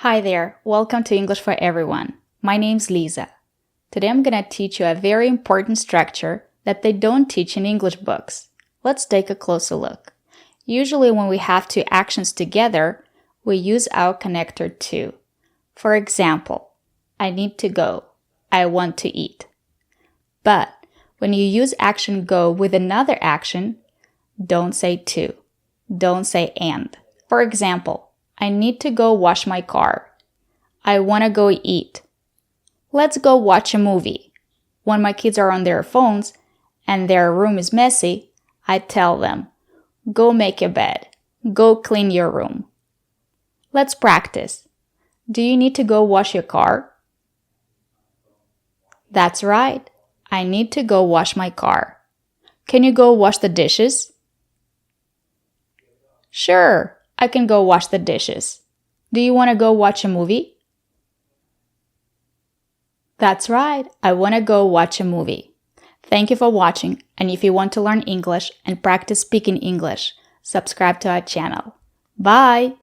Hi there, welcome to English for Everyone. My name's Lisa. Today I'm going to teach you a very important structure that they don't teach in English books. Let's take a closer look. Usually when we have two actions together, we use our connector to. For example, I need to go, I want to eat. But when you use action go with another action, don't say to. Don't say and. For example, I need to go wash my car. I want to go eat. Let's go watch a movie. When my kids are on their phones and their room is messy, I tell them, go make your bed. Go clean your room. Let's practice. Do you need to go wash your car? That's right. I need to go wash my car. Can you go wash the dishes? Sure, I can go wash the dishes. Do you want to go watch a movie? That's right, I want to go watch a movie. Thank you for watching, and if you want to learn English and practice speaking English, subscribe to our channel. Bye!